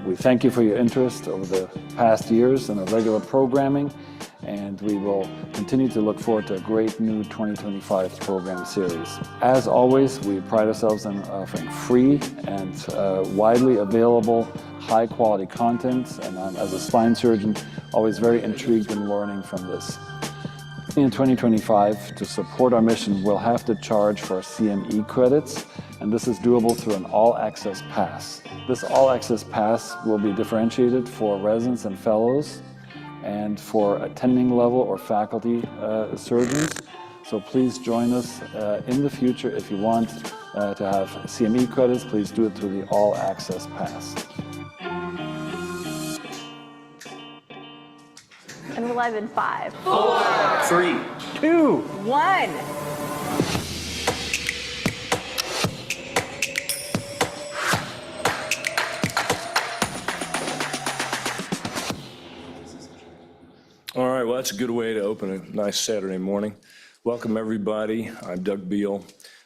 We thank you for your interest over the past years in our regular programming, and we will continue to look forward to a great new 2025 program series. As always, we pride ourselves on offering free and widely available high-quality content, and I'm, as a spine surgeon, always very intrigued in learning from this. In 2025, to support our mission, we'll have to charge for CME credits, and this is doable through an all-access pass. This all-access pass will be differentiated for residents and fellows and for attending level or faculty surgeons. So please join us in the future. If you want to have CME credits, please do it through the all-access pass. And we're live in 5, 4, 3, 2, 1. All right, well, that's a good way to open a nice Saturday morning. Welcome, everybody. I'm Doug Beal,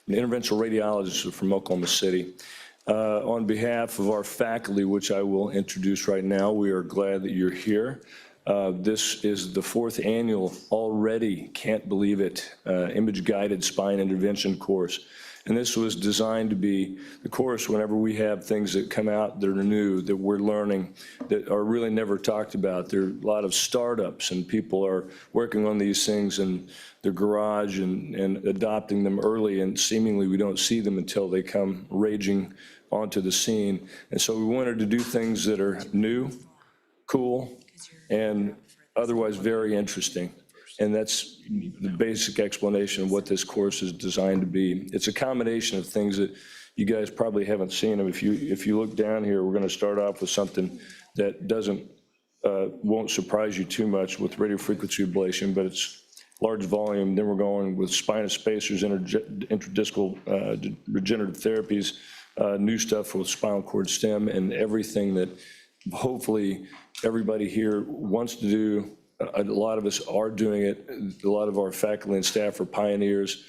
an interventional radiologist from Oklahoma City. On behalf of our faculty, which I will introduce right now, we are glad that you're here. This is the 4th annual, already, can't believe it, image-guided spine intervention course. And this was designed to be the course whenever we have things that come out that are new, that we're learning, that are really never talked about. There are a lot of startups, and people are working on these things in their garage and adopting them early, and seemingly we don't see them until they come raging onto the scene. And so we wanted to do things that are new, cool, and otherwise very interesting. And that's the basic explanation of what this course is designed to be. It's a combination of things that you guys probably haven't seen. If you look down here, we're going to start off with something that won't surprise you too much with radiofrequency ablation, but it's large volume. Then we're going with spinous spacers, intradiscal regenerative therapies, new stuff with spinal cord stem, and everything that hopefully everybody here wants to do. A lot of us are doing it. A lot of our faculty and staff are pioneers,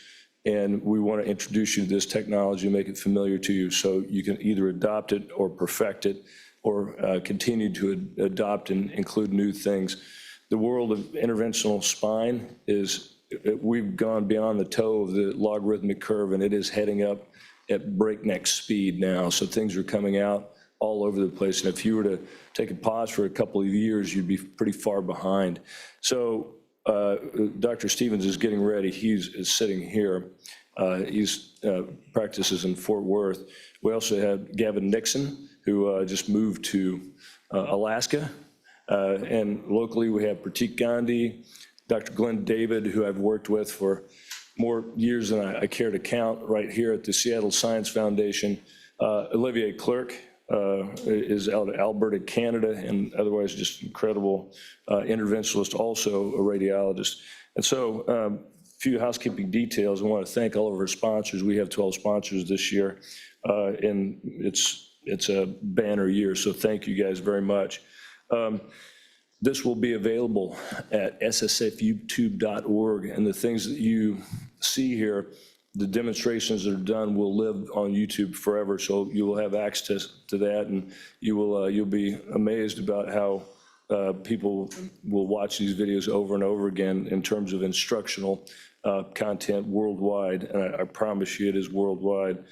and we want to introduce you to this technology, make it familiar to you so you can either adopt it or perfect it or continue to adopt and include new things. The world of interventional spine we've gone beyond the toe of the logarithmic curve, and it is heading up at breakneck speed now. So things are coming out all over the place. And if you were to take a pause for a couple of years, you'd be pretty far behind. So Dr. Stevens is getting ready. He's sitting here. He's practices in Fort Worth. We also have Gavin Nixon, who just moved to Alaska. And locally, we have Pratik Gandhi, Dr. Glenn David, who I've worked with for more years than I care to count right here at the Seattle Science Foundation. Olivier Clerc, is out of Alberta, Canada, and otherwise just incredible interventionalist, also a radiologist. And so a few housekeeping details. I want to thank all of our sponsors. We have 12 sponsors this year, and it's a banner year, so thank you guys very much. This will be available at ssfyoutube.org, and the things that you see here, the demonstrations that are done will live on YouTube forever, so you will have access to that, and you'll be amazed about how people will watch these videos over and over again in terms of instructional content worldwide, and I promise you it is worldwide.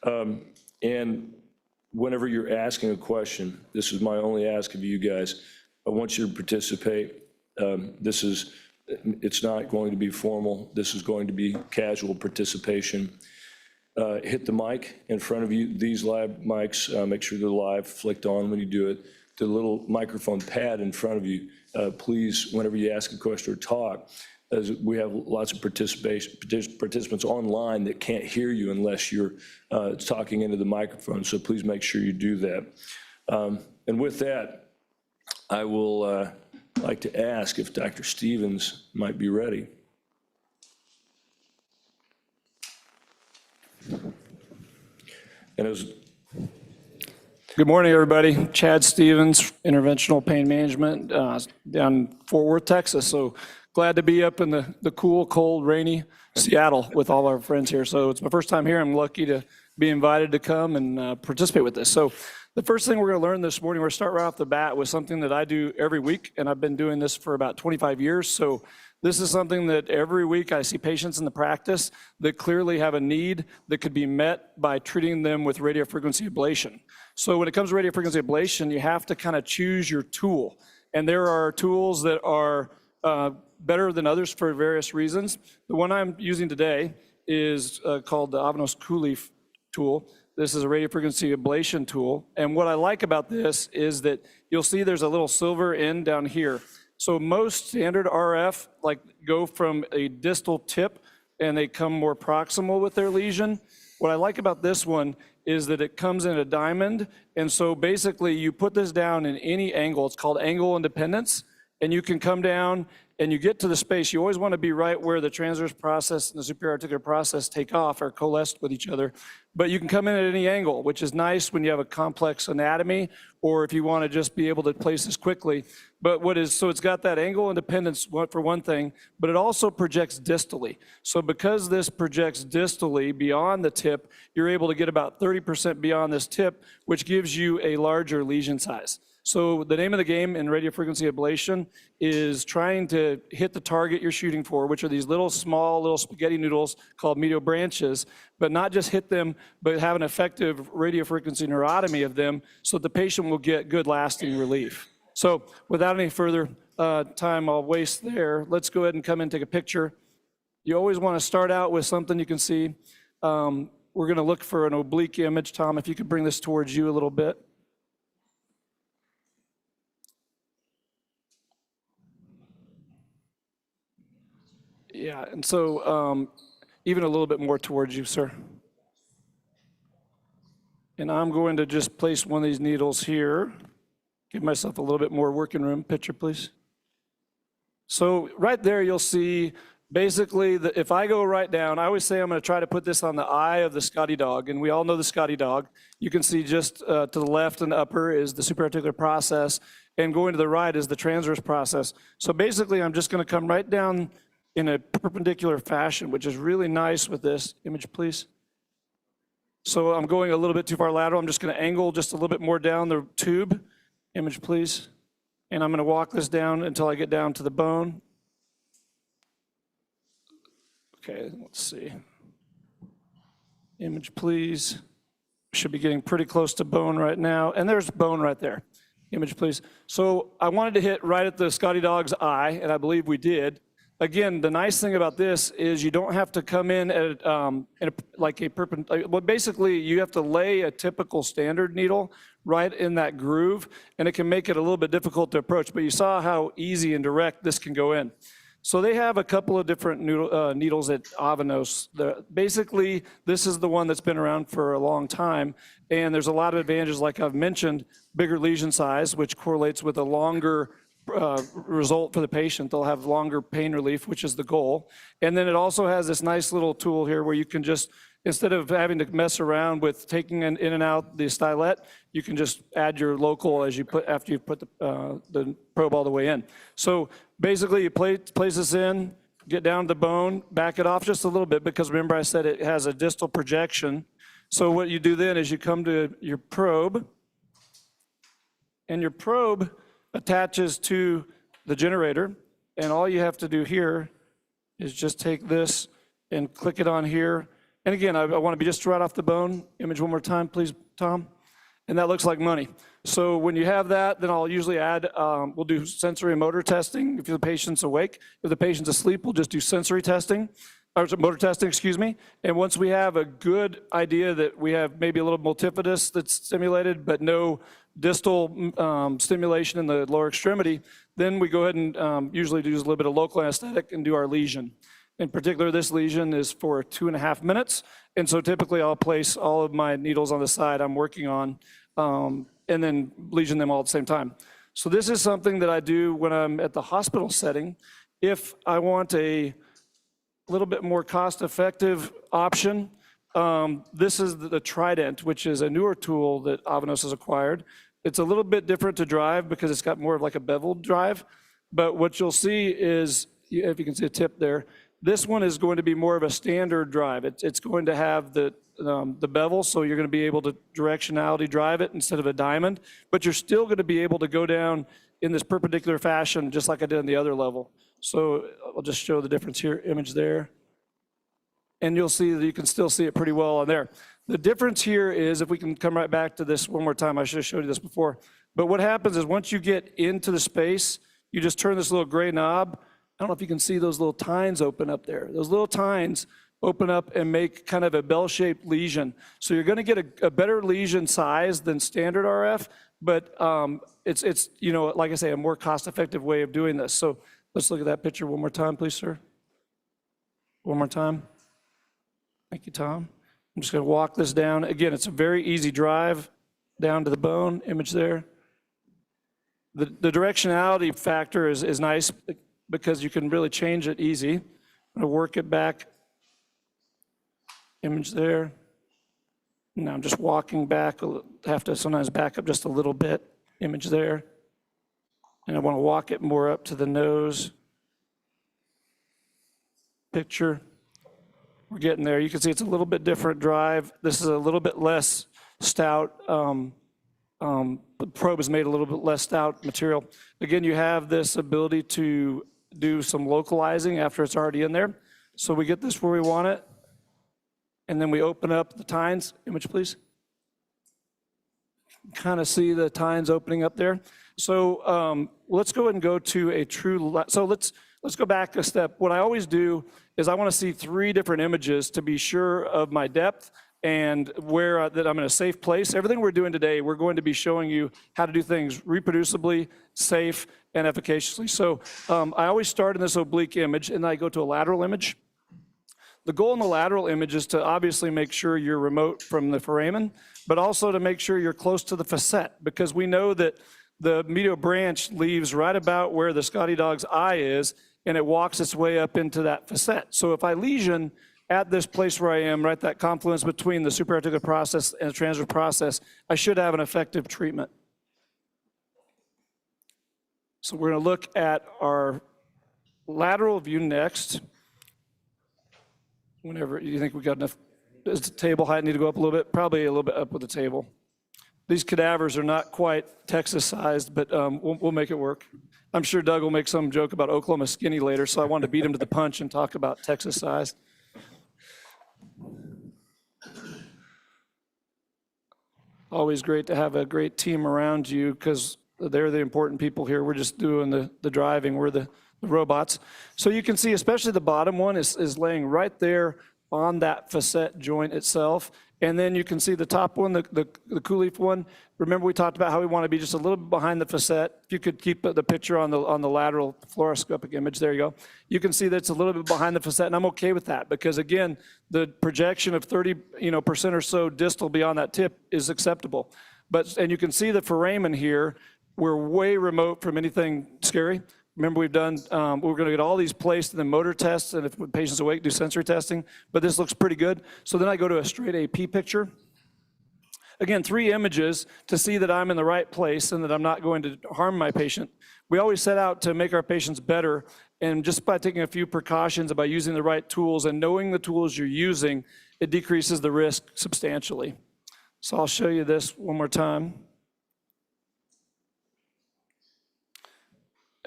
And whenever you're asking a question, this is my only ask of you guys, I want you to participate. It's not going to be formal. This is going to be casual participation. Hit the mic in front of you. These live mics, make sure they're live, flicked on when you do it. The little microphone pad in front of you, please, whenever you ask a question or talk, as we have lots of participants online that can't hear you unless you're talking into the microphone, so please make sure you do that. And with that, I will like to ask if Dr. Stevens might be ready. And as Good morning, everybody. Chad Stevens, Interventional Pain Management, down in Fort Worth, Texas. So glad to be up in the cool, cold, rainy Seattle with all our friends here. So it's my first time here. I'm lucky to be invited to come and participate with this. So The first thing we're going to learn this morning, we're going to start right off the bat with something that I do every week, and I've been doing this for about 25 years. So this is something that every week I see patients in the practice that clearly have a need that could be met by treating them with radiofrequency ablation. So when it comes to radiofrequency ablation, you have to kind of choose your tool. And there are tools that are better than others for various reasons. The one I'm using today is called the Avanos Cooley tool. This is a radiofrequency ablation tool. And what I like about this is that you'll see there's a little silver end down here. So most standard RF go from a distal tip and they come more proximal with their lesion. What I like about this one is that it comes in a diamond. And so basically you put this down in any angle. It's called angle independence. And you can come down and you get to the space. You always want to be right where the transverse process and the superior articular process take off or coalesce with each other. But you can come in at any angle, which is nice when you have a complex anatomy or if you want to just be able to place this quickly. But so it's got that angle independence for one thing, but it also projects distally. So because this projects distally beyond the tip, you're able to get about 30% beyond this tip, which gives you a larger lesion size. So the name of the game in radiofrequency ablation is trying to hit the target you're shooting for, which are these small little spaghetti noodles called medial branches, but not just hit them, but have an effective radiofrequency neurotomy of them so that the patient will get good lasting relief. So without any further time I'll waste there, let's go ahead and come in and take a picture. You always want to start out with something you can see. We're going to look for an oblique image. Tom, if you could bring this towards you a little bit. Yeah, and so even a little bit more towards you, sir. And I'm going to just place one of these needles here. Give myself a little bit more working room. Picture, please. So right there, you'll see basically if I go right down, I always say I'm going to try to put this on the eye of the Scotty dog, and we all know the Scotty dog. You can see just to the left and upper is the supraarticular process, and going to the right is the transverse process. So basically, I'm just going to come right down in a perpendicular fashion, which is really nice with this. Image, please. So I'm going a little bit too far lateral. I'm just going to angle just a little bit more down the tube. Image, please. And I'm going to walk this down until I get down to the bone. Okay, let's see. Image, please. Should be getting pretty close to bone right now. And there's bone right there. Image, please. So I wanted to hit right at the Scotty dog's eye, and I believe we did. Again, the nice thing about this is you don't have to come in at like a perpendicular. Well, basically, you have to lay a typical standard needle right in that groove, and it can make it a little bit difficult to approach. But you saw how easy and direct this can go in. So they have a couple of different needles at Avanos. Basically, this is the one that's been around for a long time, and there's a lot of advantages, like I've mentioned, bigger lesion size, which correlates with a longer result for the patient. They'll have longer pain relief, which is the goal. And then it also has this nice little tool here where you can just, instead of having to mess around with taking in and out the stylet, you can just add your local after you put the probe all the way in. So basically you place this in, get down to the bone, back it off just a little bit, because remember I said it has a distal projection. So what you do then is you come to your probe, and your probe attaches to the generator, and all you have to do here is just take this and click it on here. And again, I want to be just right off the bone. Image one more time, please, Tom. And that looks like money. So when you have that, then I'll usually add, we'll do sensory and motor testing if the patient's awake. If the patient's asleep, we'll just do sensory testing, or motor testing, excuse me. And once we have a good idea that we have maybe a little multifidus that's stimulated, but no distal stimulation in the lower extremity, then we go ahead and usually do a little bit of local anesthetic and do our lesion. In particular, this lesion is for 2.5 minutes. And so typically I'll place all of my needles on the side I'm working on and then lesion them all at the same time. So this is something that I do when I'm at the hospital setting. If I want a little bit more cost-effective option, this is the Trident, which is a newer tool that Avanos has acquired. It's a little bit different to drive because it's got more of like a beveled drive. But what you'll see is, if you can see a tip there, This one is going to be more of a standard drive. It's going to have the bevel, so you're going to be able to directionality drive it instead of a diamond, but you're still going to be able to go down in this perpendicular fashion, just like I did on the other level. So I'll just show the difference here, image there. And you'll see that you can still see it pretty well on there. The difference here is, if we can come right back to this one more time, I should have showed you this before, but what happens is once you get into the space, you just turn this little gray knob. I don't know if you can see those little tines open up there. Those little tines open up and make kind of a bell-shaped lesion. So you're gonna get a better lesion size than standard RF, but it's you know, like I say, a more cost-effective way of doing this. So let's look at that picture one more time, please, sir. One more time. Thank you, Tom. I'm just gonna walk this down. Again, it's a very easy drive down to the bone, image there. The directionality factor is nice because you can really change it easy. I'm gonna work it back, image there. Now I'm just walking back, have to sometimes back up just a little bit, image there. And I wanna walk it more up to the nose. Picture. We're getting there. You can see it's a little bit different drive. This is a little bit less stout. The probe is made a little bit less stout material. Again, you have this ability to do some localizing after it's already in there. So we get this where we want it. And then we open up the tines. Image, please. Kind of see the tines opening up there. So let's go ahead and go to a true, so let's go back a step. What I always do is I want to see 3 different images to be sure of my depth and where that I'm in a safe place. Everything we're doing today, we're going to be showing you how to do things reproducibly, safe, and efficaciously. So I always start in this oblique image, and then I go to a lateral image. The goal in the lateral image is to obviously make sure you're remote from the foramen, but also to make sure you're close to the facet, because we know that the medial branch leaves right about where the Scotty dog's eye is, and it walks its way up into that facet. So if I lesion at this place where I am, right, that confluence between the supraarticular process and the transverse process, I should have an effective treatment. So we're gonna look at our lateral view next. Whenever you think we got enough, does the table height need to go up a little bit? Probably a little bit up with the table. These cadavers are not quite Texas-sized, but we'll make it work. I'm sure Doug will make some joke about Oklahoma skinny later, so I wanted to beat him to the punch and talk about Texas-sized. Always great to have a great team around you, because they're the important people here. We're just doing the driving. We're the robots. So you can see, especially the bottom one is laying right there on that facet joint itself. And then you can see the top one, the Kuleef one. Remember, we talked about how we want to be just a little bit behind the facet. If you could keep the picture on the lateral fluoroscopic image, there you go. You can see that it's a little bit behind the facet, and I'm okay with that, because again, the projection of 30% or so distal beyond that tip is acceptable. And you can see the foramen here. We're way remote from anything scary. Remember, we've done, we're going to get all these placed in the motor tests, and if the patient's awake, do sensory testing, but this looks pretty good. So then I go to a straight AP picture. Again, 3 images to see that I'm in the right place and that I'm not going to harm my patient. We always set out to make our patients better, and just by taking a few precautions about using the right tools and knowing the tools you're using, it decreases the risk substantially. So I'll show you this one more time.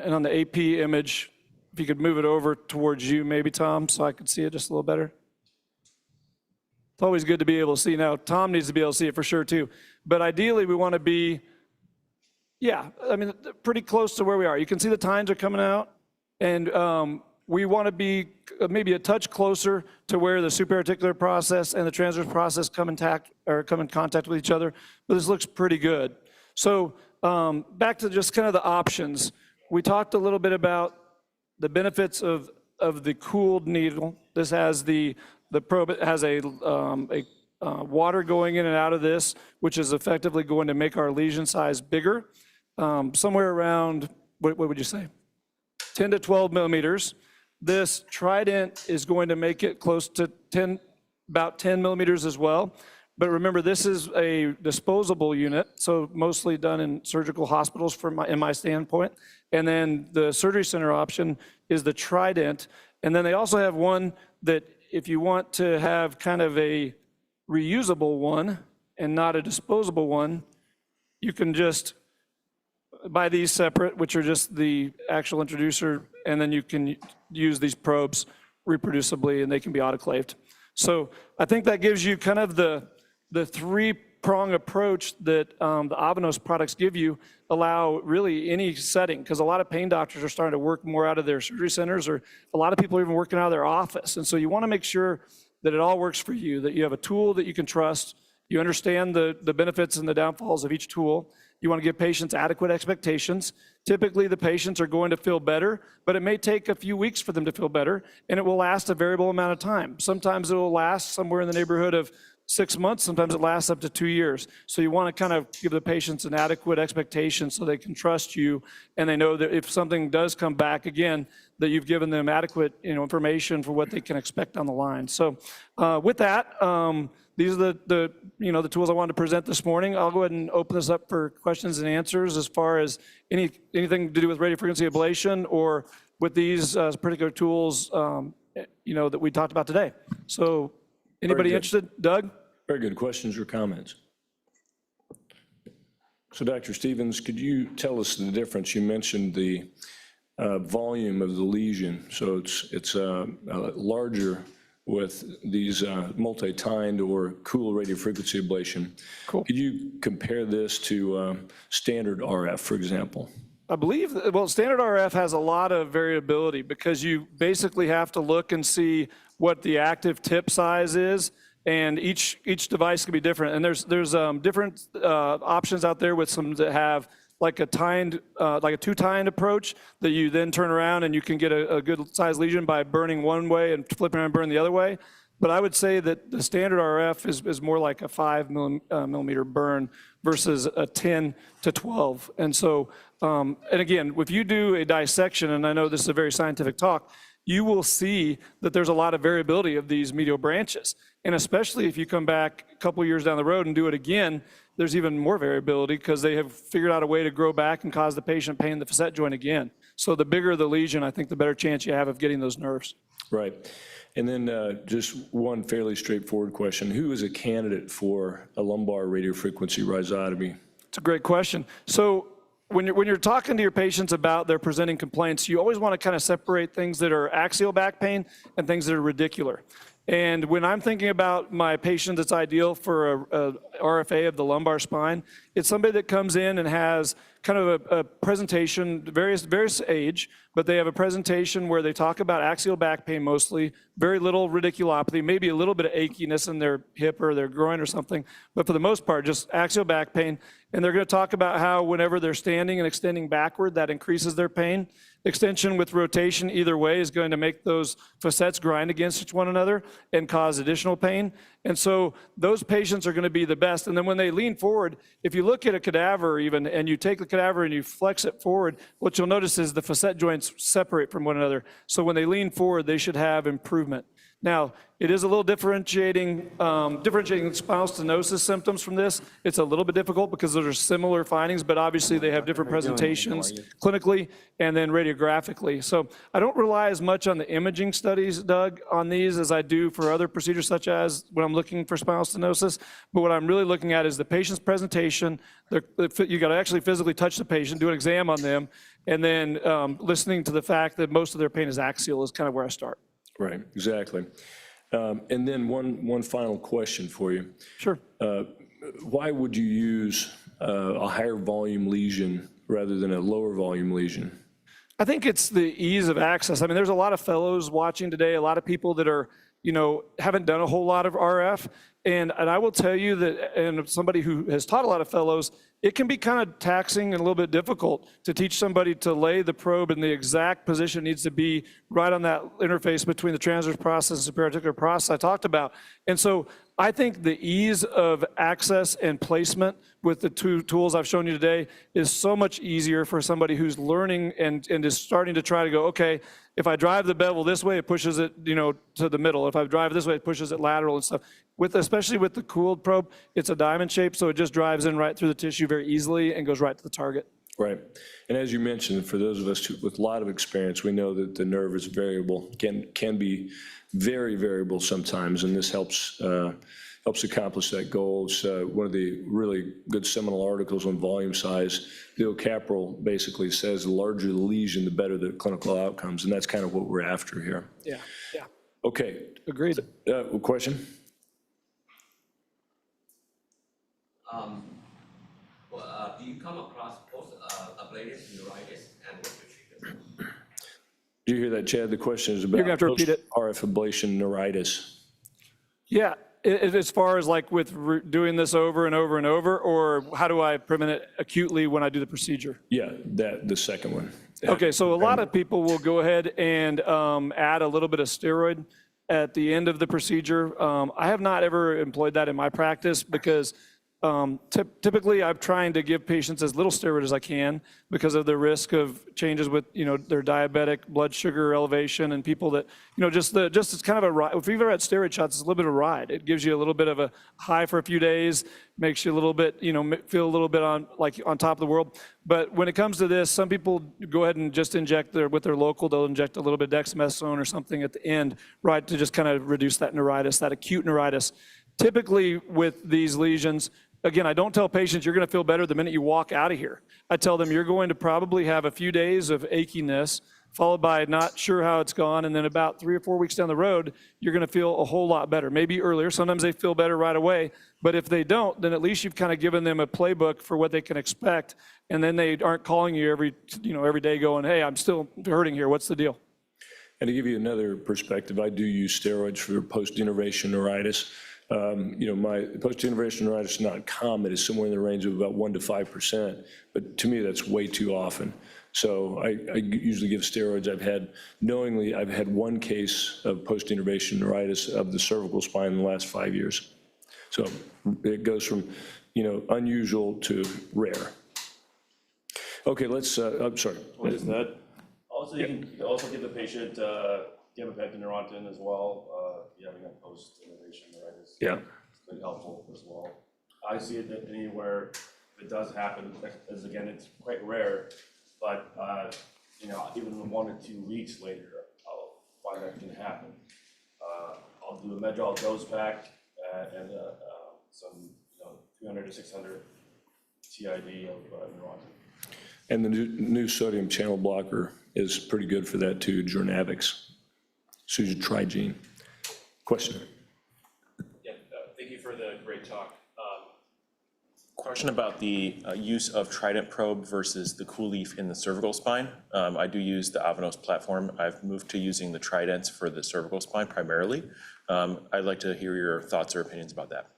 And on the AP image, if you could move it over towards you, maybe, Tom, so I could see it just a little better. It's always good to be able to see. Now, Tom needs to be able to see it for sure, too. But ideally, we want to be, yeah, I mean, pretty close to where we are. You can see the tines are coming out, and we want to be maybe a touch closer to where the supraarticular process and the transverse process come in contact with each other. But this looks pretty good. So back to just kind of the options. We talked a little bit about the benefits of the cooled needle. This has the probe. It has a water going in and out of this, which is effectively going to make our lesion size bigger, somewhere around, what would you say, 10 to 12 millimeters. This trident is going to make it close to about 10 millimeters as well. But remember, this is a disposable unit, so mostly done in surgical hospitals in my standpoint. And then the surgery center option is the trident. And then they also have one that if you want to have kind of a reusable one and not a disposable one, you can just buy these separate, which are just the actual introducer, and then you can use these probes reproducibly and they can be autoclaved. So I think that gives you kind of the three-prong approach that the Avanos products give you, allow really any setting, because a lot of pain doctors are starting to work more out of their surgery centers, or a lot of people are even working out of their office. And so you want to make sure that it all works for you, that you have a tool that you can trust, you understand the benefits and the downfalls of each tool. You want to give patients adequate expectations. Typically, the patients are going to feel better, but it may take a few weeks for them to feel better, and it will last a variable amount of time. Sometimes it will last somewhere in the neighborhood of 6 months, sometimes it lasts up to 2 years. So you want to kind of give the patients an adequate expectation so they can trust you, and they know that if something does come back again, that you've given them adequate information for what they can expect on the line. So with that, these are the tools I wanted to present this morning. I'll go ahead and open this up for questions and answers as far as anything to do with radiofrequency ablation or with these particular tools that we talked about today. So anybody interested? Doug? Very good. Questions or comments? So Dr. Stevens, could you tell us the difference? You mentioned the volume of the lesion. So it's larger with these multi-tined or cool radiofrequency ablation. Cool. Could you compare this to standard RF, for example? I believe, standard RF has a lot of variability because you basically have to look and see what the active tip size is, and each device can be different. And there's different options out there with some that have like a two-tined approach that you then turn around and you can get a good size lesion by burning one way and flipping around and burning the other way. But I would say that the standard RF is more like a 5 millimeter burn versus a 10 to 12. And so, and again, if you do a dissection, and I know this is a very scientific talk, you will see that there's a lot of variability of these medial branches. And especially if you come back a couple years down the road and do it again, there's even more variability because they have figured out a way to grow back and cause the patient pain in the facet joint again. So the bigger the lesion, I think the better chance you have of getting those nerves. Right. And then just one fairly straightforward question. Who is a candidate for a lumbar radiofrequency rhizotomy? It's a great question. So when you're talking to your patients about their presenting complaints, you always want to kind of separate things that are axial back pain and things that are radicular. And when I'm thinking about my patient that's ideal for a RFA of the lumbar spine, it's somebody that comes in and has kind of a presentation, various age, but they have a presentation where they talk about axial back pain mostly, very little radiculopathy, maybe a little bit of achiness in their hip or their groin or something, but for the most part, just axial back pain. And they're going to talk about how whenever they're standing and extending backward, that increases their pain. Extension with rotation either way is going to make those facets grind against one another and cause additional pain. And so those patients are going to be the best. And then when they lean forward, if you look at a cadaver even, and you take the cadaver and you flex it forward, what you'll notice is the facet joints separate from one another. So when they lean forward, they should have improvement. Now, it is a little differentiating spinal stenosis symptoms from this. It's a little bit difficult because those are similar findings, but obviously they have different presentations clinically and then radiographically. So I don't rely as much on the imaging studies, Doug, on these as I do for other procedures such as when I'm looking for spinal stenosis. But what I'm really looking at is the patient's presentation. You got to actually physically touch the patient, do an exam on them, and then listening to the fact that most of their pain is axial is kind of where I start. Right, exactly. And then one final question for you. Sure. Why would you use a higher volume lesion rather than a lower volume lesion? I think it's the ease of access. I mean, there's a lot of fellows watching today, a lot of people that are, haven't done a whole lot of RF. And I will tell you that, and somebody who has taught a lot of fellows, it can be kind of taxing and a little bit difficult to teach somebody to lay the probe in the exact position it needs to be right on that interface between the transverse process and superior process I talked about. And so I think the ease of access and placement with the two tools I've shown you today is so much easier for somebody who's learning and is starting to try to go, okay, if I drive the bevel this way, it pushes it, to the middle. If I drive it this way, it pushes it lateral and stuff. Especially with the cooled probe, it's a diamond shape, so it just drives in right through the tissue very easily and goes right to the target. Right. And as you mentioned, for those of us with a lot of experience, we know that the nerve is variable, can be very variable sometimes, and this helps accomplish that goal. It's one of the really good seminal articles on volume size. Leo Capral basically says the larger the lesion, the better the clinical outcomes, and that's kind of what we're after here. Yeah, yeah. Okay. Agreed. Question? Do you come across post-ablative neuritis, and what's the treatment? Did you hear that, Chad? The question is about You're gonna have to repeat it. RF ablation neuritis. Yeah, as far as like with doing this over and over and over, or how do I prevent it acutely when I do the procedure? Yeah, the second one. Okay, so a lot of people will go ahead and add a little bit of steroid at the end of the procedure. I have not ever employed that in my practice because typically I'm trying to give patients as little steroid as I can because of the risk of changes with, their diabetic blood sugar elevation, and people that, just it's kind of a ride. If you've ever had steroid shots, it's a little bit of a ride. It gives you a little bit of a high for a few days, makes you a little bit, feel a little bit on top of the world. But when it comes to this, some people go ahead and just inject with their local, they'll inject a little bit of dexamethasone or something at the end, right, to just kind of reduce that neuritis, that acute neuritis. Typically with these lesions, again, I don't tell patients you're going to feel better the minute you walk out of here. I tell them you're going to probably have a few days of achiness, followed by not sure how it's gone, and then about 3 or 4 weeks down the road, you're going to feel a whole lot better. Maybe earlier. Sometimes they feel better right away, but if they don't, then at least you've kind of given them a playbook for what they can expect, and then they aren't calling you every day going, hey, I'm still hurting here. What's the deal? And to give you another perspective, I do use steroids for post-denervation neuritis. My post-denervation neuritis is not common. It's somewhere in the range of about 1 to 5%, but to me, that's way too often. So I usually give steroids. I've had one case of post-denervation neuritis of the cervical spine in the last 5 years. So it goes from, unusual to rare. Okay, I'm sorry. What is that? Also, you can also give the patient gabapentin Neurontin as well. If you're having a post-innovation neuritis, Yeah. it's been helpful as well. I see it that anywhere if it does happen, as again, it's quite rare, but even 1 or 2 weeks later, I'll find that can happen. I'll do a Medrol dose pack and some 300 to 600 TID of Neurontin. And the new sodium channel blocker is pretty good for that too, Jornavix, suzetrigine. Question? Yeah, thank you for the great talk. Question about the use of Trident probe versus the CoolLeaf in the cervical spine. I do use the Avanos platform. I've moved to using the Tridents for the cervical spine primarily. I'd like to hear your thoughts or opinions about that.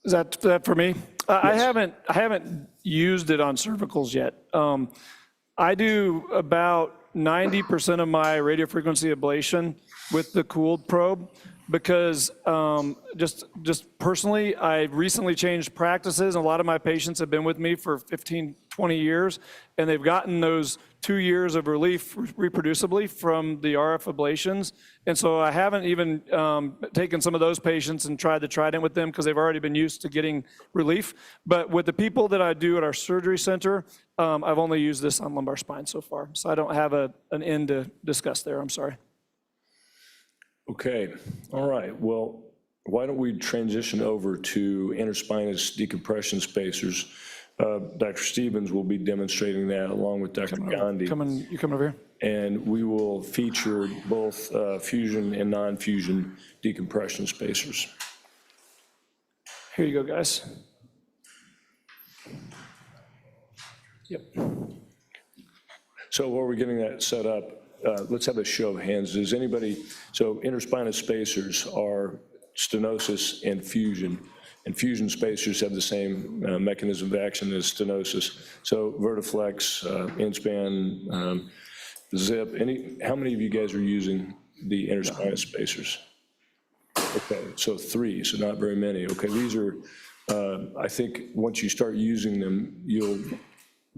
Is that for me? Yes. I haven't used it on cervicals yet. I do about 90% of my radiofrequency ablation with the cooled probe because just personally, I recently changed practices. A lot of my patients have been with me for 15, 20 years, and they've gotten those 2 years of relief reproducibly from the RF ablations. And so I haven't even taken some of those patients and tried the Trident with them because they've already been used to getting relief. But with the people that I do at our surgery center, I've only used this on lumbar spine so far. So I don't have an end to discuss there. I'm sorry. Okay, all right. Well, why don't we transition over to interspinous decompression spacers? Dr. Stevens will be demonstrating that along with Dr. Gandhi. You come over here. And we will feature both fusion and non-fusion decompression spacers. Here you go, guys. Yep. So while we're getting that set up, let's have a show of hands. Does anybody, so interspinous spacers are stenosis and fusion spacers have the same mechanism of action as stenosis. So Vertiflex, Inspan, Zip, how many of you guys are using the interspinous spacers? Okay, so 3, so not very many. Okay, these are, I think once you start using them, you'll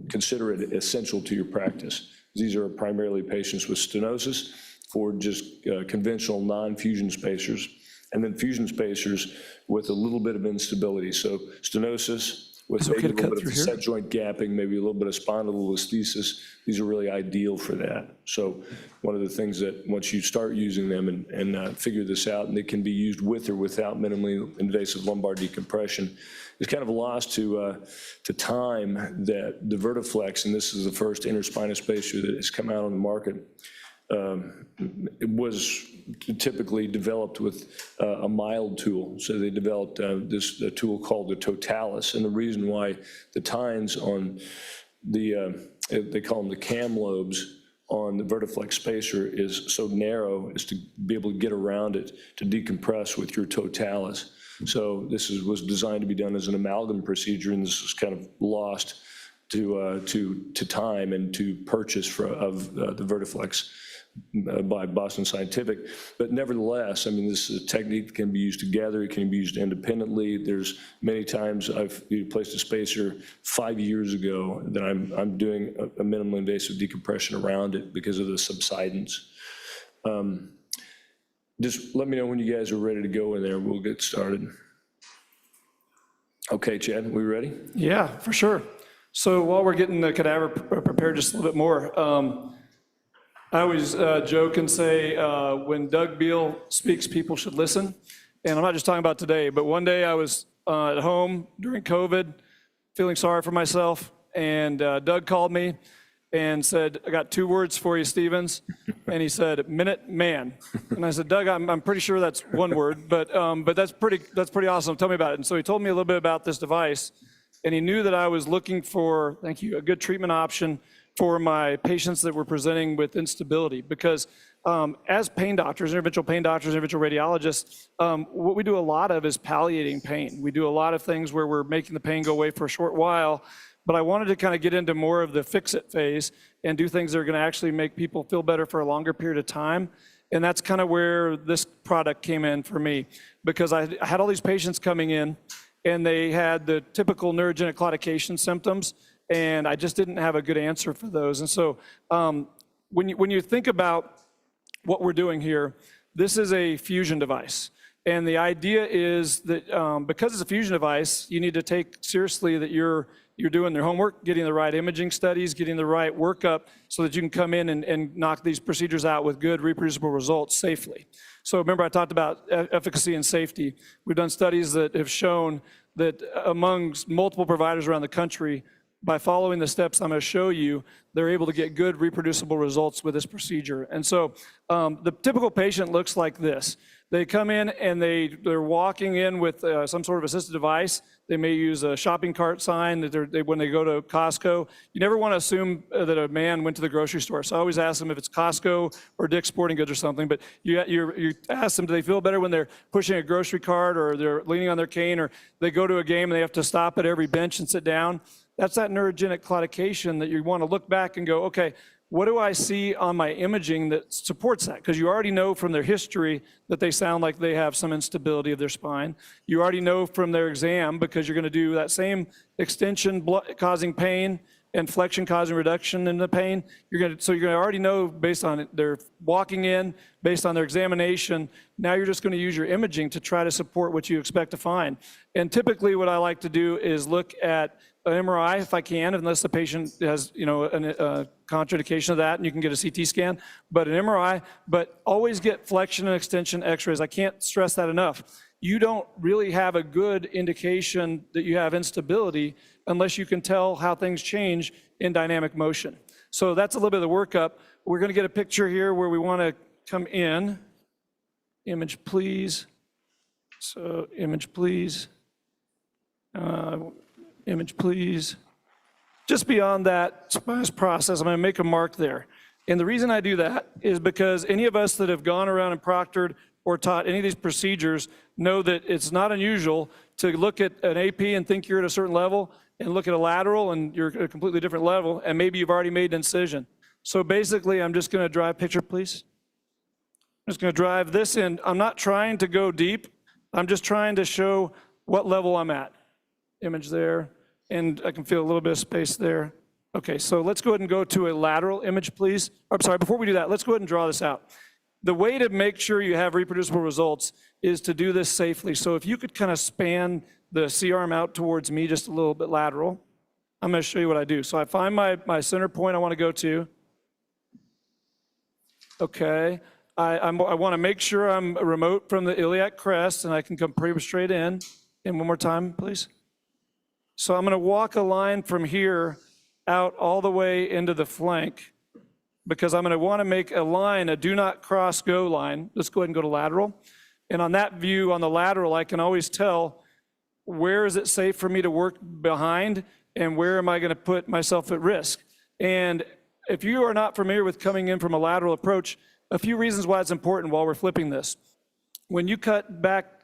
consider it essential to your practice. These are primarily patients with stenosis for just conventional non-fusion spacers, and then fusion spacers with a little bit of instability. So stenosis with okay maybe a to little cut bit of through here? facet joint gapping, maybe a little bit of spondylolisthesis. These are really ideal for that. So one of the things that once you start using them and figure this out, and they can be used with or without minimally invasive lumbar decompression, is kind of lost to time that the Vertiflex, and this is the first interspinous spacer that has come out on the market, it was typically developed with a mild tool. So they developed this tool called the Totalis. And the reason why the tines on the, they call them the cam lobes on the Vertiflex spacer is so narrow is to be able to get around it to decompress with your Totalis. So this was designed to be done as an amalgam procedure, and this was kind of lost to time and to purchase of the Vertiflex by Boston Scientific. But nevertheless, I mean, this is a technique that can be used together, it can be used independently. There's many times I've placed a spacer 5 years ago that I'm doing a minimally invasive decompression around it because of the subsidence. Just let me know when you guys are ready to go in there. We'll get started. Okay, Chad, we ready? Yeah, for sure. So while we're getting the cadaver prepared just a little bit more, I always joke and say, when Doug Beal speaks, people should listen. And I'm not just talking about today, but one day I was at home during COVID, feeling sorry for myself, and Doug called me and said, I got 2 words for you, Stevens. And he said, Minute Man. And I said, Doug, I'm pretty sure that's 1 word, but that's pretty awesome. Tell me about it. And so he told me a little bit about this device, and he knew that I was looking for, thank you, a good treatment option for my patients that were presenting with instability. Because as pain doctors, interventional radiologists, what we do a lot of is palliating pain. We do a lot of things where we're making the pain go away for a short while, but I wanted to kind of get into more of the fix-it phase and do things that are gonna actually make people feel better for a longer period of time. And that's kind of where this product came in for me, because I had all these patients coming in and they had the typical neurogenic claudication symptoms, and I just didn't have a good answer for those. And so when you think about what we're doing here, this is a fusion device. And the idea is that because it's a fusion device, you need to take seriously that you're doing their homework, getting the right imaging studies, getting the right workup so that you can come in and knock these procedures out with good reproducible results safely. So remember I talked about efficacy and safety. We've done studies that have shown that amongst multiple providers around the country, by following the steps I'm going to show you, they're able to get good reproducible results with this procedure. And so the typical patient looks like this. They come in and they're walking in with some sort of assistive device. They may use a shopping cart sign that when they go to Costco. You never want to assume that a man went to the grocery store. So I always ask them if it's Costco or Dick's Sporting Goods or something. But you ask them, do they feel better when they're pushing a grocery cart or they're leaning on their cane, or they go to a game and they have to stop at every bench and sit down? That's that neurogenic claudication that you want to look back and go, okay, what do I see on my imaging that supports that? Because you already know from their history that they sound like they have some instability of their spine. You already know from their exam, because you're going to do that same extension causing pain and flexion causing reduction in the pain. So you're going to already know based on their walking in, based on their examination. Now you're just going to use your imaging to try to support what you expect to find. And typically what I like to do is look at an MRI if I can, unless the patient has a contraindication of that, and you can get a CT scan, but an MRI, but always get flexion and extension x-rays. I can't stress that enough. You don't really have a good indication that you have instability unless you can tell how things change in dynamic motion. So that's a little bit of the workup. We're going to get a picture here where we want to come in. Image, please. So image, please. Image, please. Just beyond that spinous process, I'm going to make a mark there. And the reason I do that is because any of us that have gone around and proctored or taught any of these procedures know that it's not unusual to look at an AP and think you're at a certain level, and look at a lateral and you're at a completely different level, and maybe you've already made an incision. So basically, I'm just going to drive, picture please. I'm just going to drive this in. I'm not trying to go deep. I'm just trying to show what level I'm at. Image there, and I can feel a little bit of space there. Okay, so let's go ahead and go to a lateral image, please. I'm sorry, before we do that, let's go ahead and draw this out. the way to make sure you have reproducible results is to do this safely. So if you could kind of span the C-arm out towards me just a little bit lateral, I'm going to show you what I do. So I find my center point I want to go to. Okay. I want to make sure I'm remote from the iliac crest and I can come pretty straight in. And one more time, please. So I'm going to walk a line from here out all the way into the flank because I'm going to want to make a line, a do not cross go line. Let's go ahead and go to lateral. And on that view, on the lateral, I can always tell where is it safe for me to work behind and where am I going to put myself at risk. And if you are not familiar with coming in from a lateral approach, a few reasons why it's important while we're flipping this. When you cut back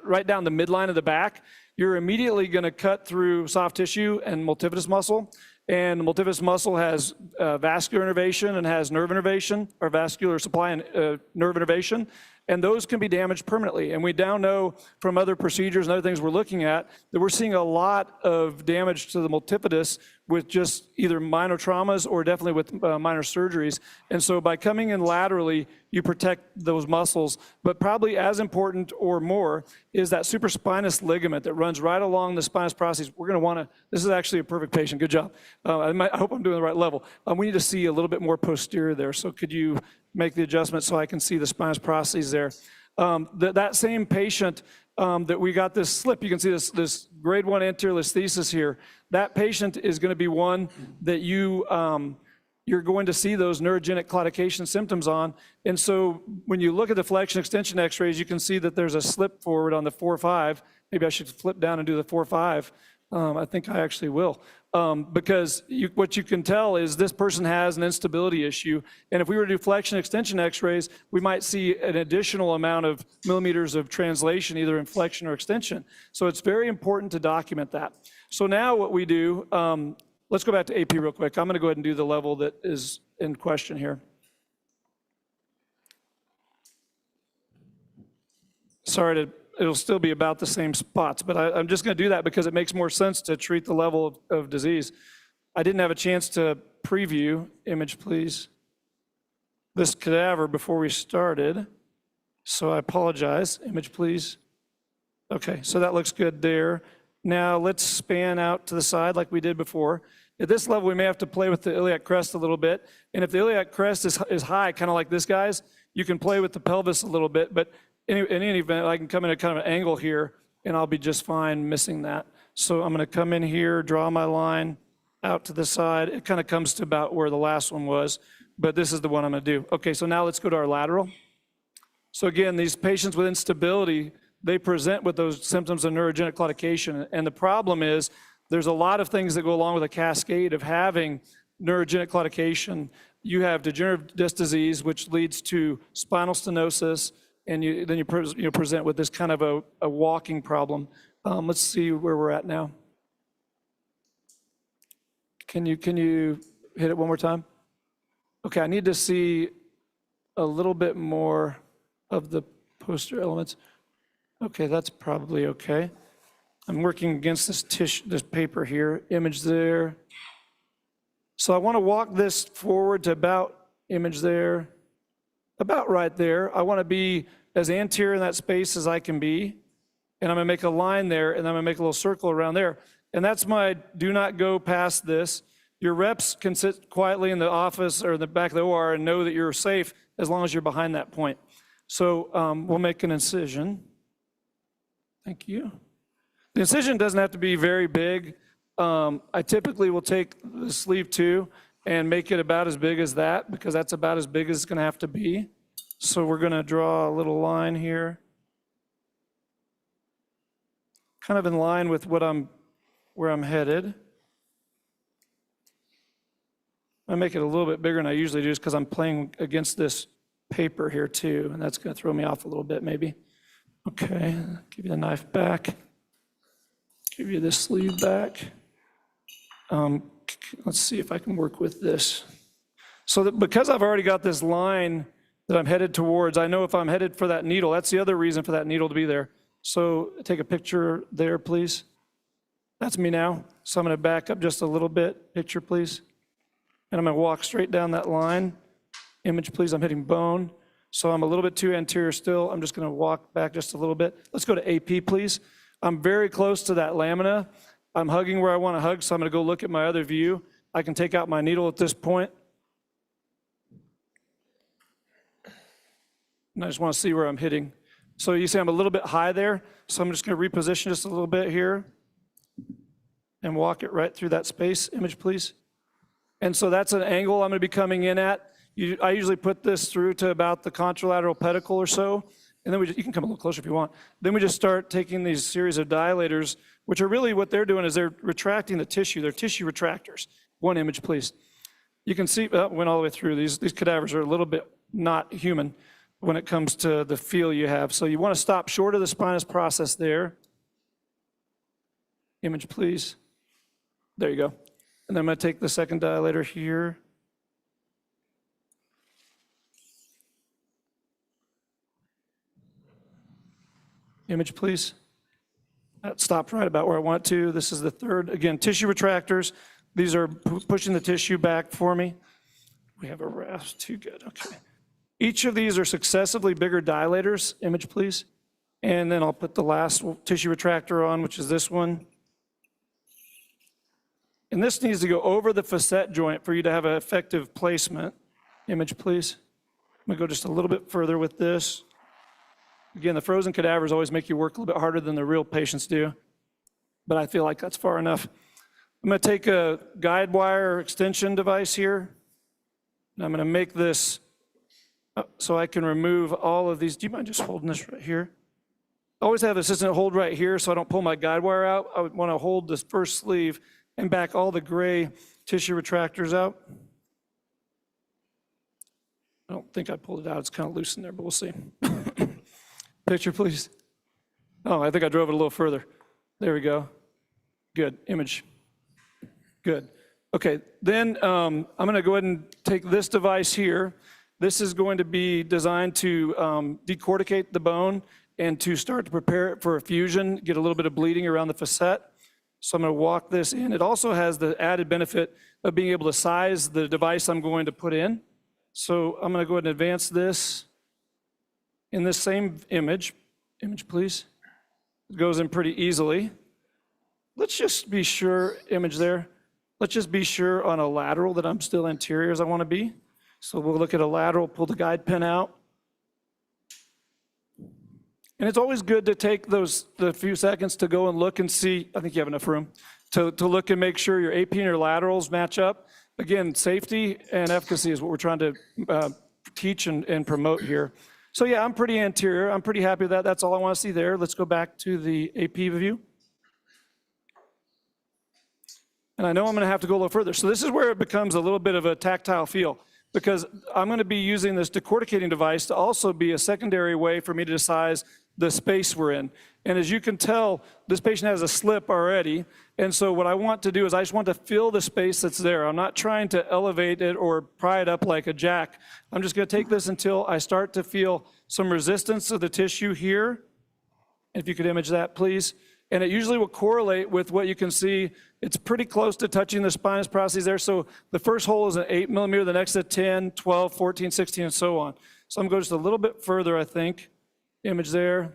right down the midline of the back, you're immediately going to cut through soft tissue and multifidus muscle. And the multifidus muscle has vascular innervation and has nerve innervation, or vascular supply and nerve innervation. And those can be damaged permanently. And we now know from other procedures and other things we're looking at that we're seeing a lot of damage to the multifidus with just either minor traumas or definitely with minor surgeries. And so by coming in laterally, you protect those muscles. But probably as important or more is that supraspinous ligament that runs right along the spinous process. We're going to want to, this is actually a perfect patient. Good job. I hope I'm doing the right level. We need to see a little bit more posterior there. So could you make the adjustment so I can see the spinous processes there. That same patient that we got this slip, you can see this grade 1 anterior listhesis here. That patient is going to be one that you're going to see those neurogenic claudication symptoms on. And so when you look at the flexion extension x-rays, you can see that there's a slip forward on the 4-5. Maybe I should flip down and do the 4-5. I think I actually will. Because what you can tell is this person has an instability issue. And if we were to do flexion extension x-rays, we might see an additional amount of millimeters of translation, either in flexion or extension. So it's very important to document that. So now what we do, let's go back to AP real quick. I'm going to go ahead and do the level that is in question here. It'll still be about the same spots, but I'm just going to do that because it makes more sense to treat the level of disease. I didn't have a chance to preview, image please, this cadaver before we started, so I apologize. Image please. Okay, so that looks good there. Now let's span out to the side like we did before. At this level, we may have to play with the iliac crest a little bit, and if the iliac crest is high, kind of like this guy's, you can play with the pelvis a little bit, but in any event, I can come in at kind of an angle here, and I'll be just fine missing that. So I'm going to come in here, draw my line out to the side. It kind of comes to about where the last one was, but this is the one I'm going to do. Okay, so now let's go to our lateral. So again, these patients with instability, they present with those symptoms of neurogenic claudication, and the problem is there's a lot of things that go along with a cascade of having neurogenic claudication. You have degenerative disc disease, which leads to spinal stenosis, and then you present with this kind of a walking problem. Let's see where we're at now. Can you hit it one more time? Okay, I need to see a little bit more of the posterior elements. Okay, that's probably okay. I'm working against this paper here, image there. So I want to walk this forward to about image there, about right there. I want to be as anterior in that space as I can be. And I'm going to make a line there, and I'm going to make a little circle around there. And that's my do not go past this. Your reps can sit quietly in the office or in the back of the OR and know that you're safe as long as you're behind that point. So we'll make an incision. Thank you. The incision doesn't have to be very big. I typically will take the sleeve 2 and make it about as big as that, because that's about as big as it's going to have to be. So we're going to draw a little line here, kind of in line with where I'm headed. I make it a little bit bigger than I usually do, just because I'm playing against this paper here too, and that's going to throw me off a little bit maybe. Okay, give you the knife back. Give you this sleeve back. Let's see if I can work with this. So that because I've already got this line that I'm headed towards, I know if I'm headed for that needle. That's the other reason for that needle to be there. So take a picture there, please. That's me now. So I'm going to back up just a little bit. Picture, please. And I'm going to walk straight down that line. Image, please. I'm hitting bone. So I'm a little bit too anterior still. I'm just going to walk back just a little bit. Let's go to AP, please. I'm very close to that lamina. I'm hugging where I want to hug, so I'm going to go look at my other view. I can take out my needle at this point. And I just want to see where I'm hitting. So you see I'm a little bit high there, so I'm just going to reposition just a little bit here and walk it right through that space. Image, please. And so that's an angle I'm going to be coming in at. I usually put this through to about the contralateral pedicle or so, and then you can come a little closer if you want. Then we just start taking these series of dilators, which are really what they're doing is they're retracting the tissue. They're tissue retractors. One image, please. You can see, went all the way through. These cadavers are a little bit not human when it comes to the feel you have. So you want to stop short of the spinous process there. Image, please. There you go. And then I'm going to take the second dilator here. Image, please. That stopped right about where I want to. This is the third. Again, tissue retractors. These are pushing the tissue back for me. We have a rasp, too good, okay. Each of these are successively bigger dilators. Image, please. And then I'll put the last tissue retractor on, which is this one. And this needs to go over the facet joint for you to have an effective placement. Image, please. I'm gonna go just a little bit further with this. Again, the frozen cadavers always make you work a little bit harder than the real patients do, but I feel like that's far enough. I'm gonna take a guide wire extension device here, and I'm gonna make this so I can remove all of these. Do you mind just holding this right here? I always have the assistant hold right here so I don't pull my guide wire out. I would wanna hold this first sleeve and back all the gray tissue retractors out. I don't think I pulled it out. It's kind of loose in there, but we'll see. Picture, please. Oh, I think I drove it a little further. There we go. Good. Image. Good. Okay, then I'm going to go ahead and take this device here. This is going to be designed to decorticate the bone and to start to prepare it for a fusion, get a little bit of bleeding around the facet. So I'm going to walk this in. It also has the added benefit of being able to size the device I'm going to put in. So I'm going to go ahead and advance this in this same image. Image, please. It goes in pretty easily. Let's just be sure, image there. Let's just be sure on a lateral that I'm still anterior as I want to be. So we'll look at a lateral, pull the guide pin out. And it's always good to take the few seconds to go and look and see, I think you have enough room, to look and make sure your AP and your laterals match up. Again, safety and efficacy is what we're trying to teach and promote here. So yeah, I'm pretty anterior. I'm pretty happy with that. That's all I want to see there. Let's go back to the AP view. And I know I'm going to have to go a little further. So this is where it becomes a little bit of a tactile feel, because I'm going to be using this decorticating device to also be a secondary way for me to size the space we're in. And as you can tell, this patient has a slip already. And so what I want to do is I just want to fill the space that's there. I'm not trying to elevate it or pry it up like a jack. I'm just going to take this until I start to feel some resistance of the tissue here. If you could image that, please. And it usually will correlate with what you can see. It's pretty close to touching the spinous processes there. So the first hole is an 8 millimeter, the next at 10, 12, 14, 16, and so on. So I'm going to go just a little bit further, I think. Image there.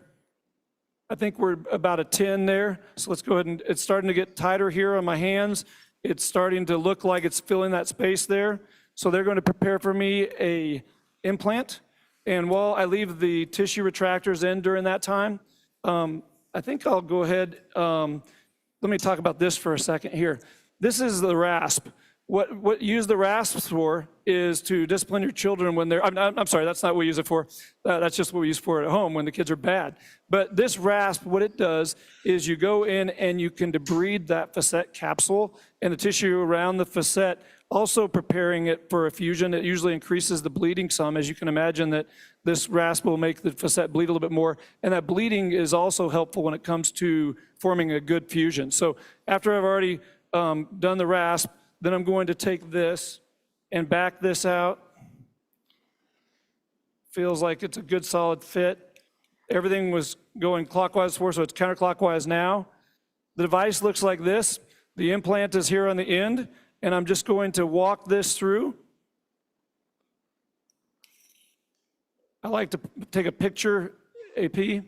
I think we're about a 10 there. So let's go ahead and it's starting to get tighter here on my hands. It's starting to look like it's filling that space there. So they're going to prepare for me a implant. And while I leave the tissue retractors in during that time, I think I'll go ahead, let me talk about this for a second here. This is the rasp. What you use the rasps for is to discipline your children when they're, I'm sorry, that's not what we use it for. That's just what we use for at home when the kids are bad. But this rasp, what it does is you go in and you can debride that facet capsule and the tissue around the facet, also preparing it for a fusion. It usually increases the bleeding some. As you can imagine, that this rasp will make the facet bleed a little bit more. And that bleeding is also helpful when it comes to forming a good fusion. So after I've already done the rasp, then I'm going to take this and back this out. Feels like it's a good solid fit. Everything was going clockwise before, so it's counterclockwise now. The device looks like this. The implant is here on the end, and I'm just going to walk this through. I like to take a picture, AP.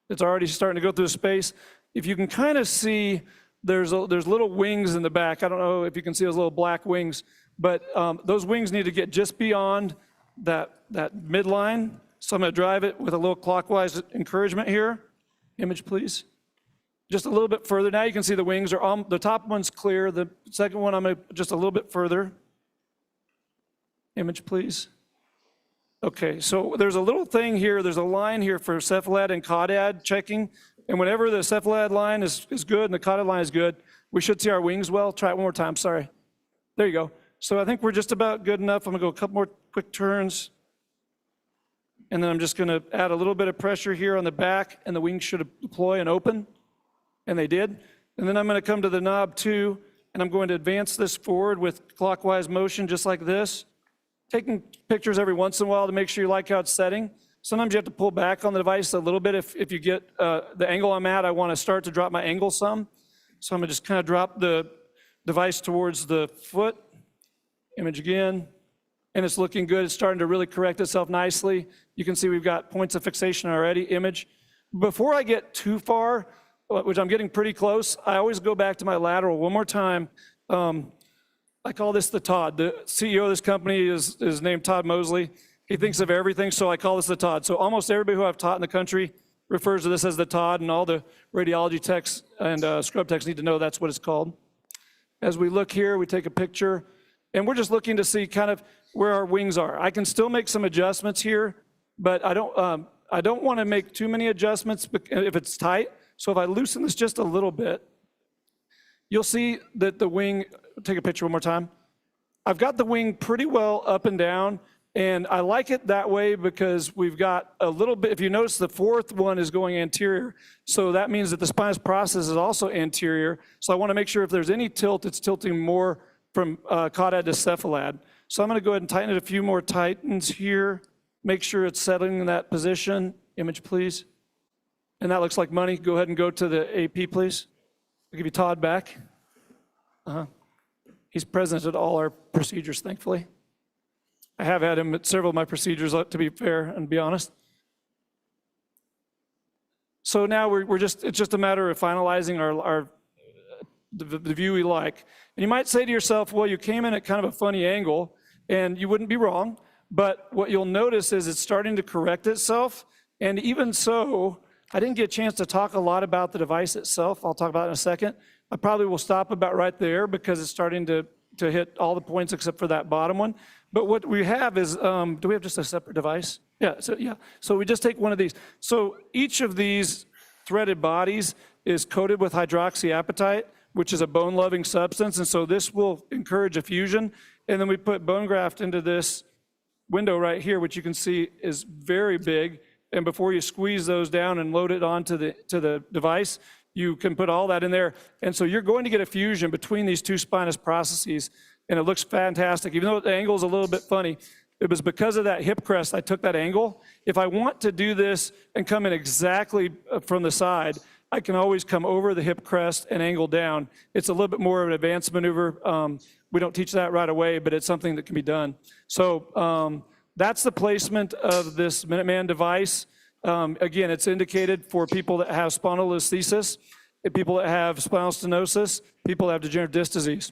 It's already starting to go through space. If you can kind of see, there's little wings in the back. I don't know if you can see those little black wings, but those wings need to get just beyond that midline. So I'm going to drive it with a little clockwise encouragement here. Image, please. Just a little bit further. Now you can see the wings are on, the top one's clear. The second one, I'm going to just a little bit further. Image, please. Okay, so there's a little thing here. There's a line here for cephalad and caudad checking. And whenever the cephalad line is good and the caudad line is good, we should see our wings well. Try it one more time, sorry. There you go. So I think we're just about good enough. I'm gonna go a couple more quick turns. And then I'm just gonna add a little bit of pressure here on the back, and the wings should deploy and open. And they did. And then I'm gonna come to the knob 2, and I'm going to advance this forward with clockwise motion, just like this. Taking pictures every once in a while to make sure you like how it's setting. Sometimes you have to pull back on the device a little bit. If you get the angle I'm at, I want to start to drop my angle some. So I'm going to just kind of drop the device towards the foot. Image again. And it's looking good. It's starting to really correct itself nicely. You can see we've got points of fixation already. Image. Before I get too far, which I'm getting pretty close, I always go back to my lateral one more time. I call this the Todd. The CEO of this company is named Todd Mosley. He thinks of everything, so I call this the Todd. So almost everybody who I've taught in the country refers to this as the Todd, and all the radiology techs and scrub techs need to know that's what it's called. As we look here, we take a picture, and we're just looking to see kind of where our wings are. I can still make some adjustments here, but I don't want to make too many adjustments if it's tight. So if I loosen this just a little bit, you'll see that the wing, take a picture one more time. I've got the wing pretty well up and down, and I like it that way because we've got a little bit, if you notice the fourth one is going anterior, so that means that the spinous process is also anterior. So I want to make sure if there's any tilt, it's tilting more from caudad to cephalad. So I'm going to go ahead and tighten it a few more tightens here, make sure it's settling in that position. Image, please. And that looks like money. Go ahead and go to the AP, please. I'll give you Todd back. He's present at all our procedures, thankfully. I have had him at several of my procedures, to be fair and be honest. So now it's just a matter of finalizing the view we like. And you might say to yourself, well, you came in at kind of a funny angle, and you wouldn't be wrong, but what you'll notice is it's starting to correct itself. And even so, I didn't get a chance to talk a lot about the device itself. I'll talk about it in a second. I probably will stop about right there because it's starting to hit all the points except for that bottom one. But what we have is, do we have just a separate device? Yeah, so we just take one of these. So each of these threaded bodies is coated with hydroxyapatite, which is a bone-loving substance, and so this will encourage a fusion. And then we put bone graft into this window right here, which you can see is very big. And before you squeeze those down and load it onto the device, you can put all that in there. And so you're going to get a fusion between these two spinous processes, and it looks fantastic. Even though the angle is a little bit funny, it was because of that hip crest I took that angle. If I want to do this and come in exactly from the side, I can always come over the hip crest and angle down. It's a little bit more of an advanced maneuver. We don't teach that right away, but it's something that can be done. So that's the placement of this Minuteman device. Again, it's indicated for people that have spondylolisthesis, people that have spinal stenosis, people that have degenerative disc disease.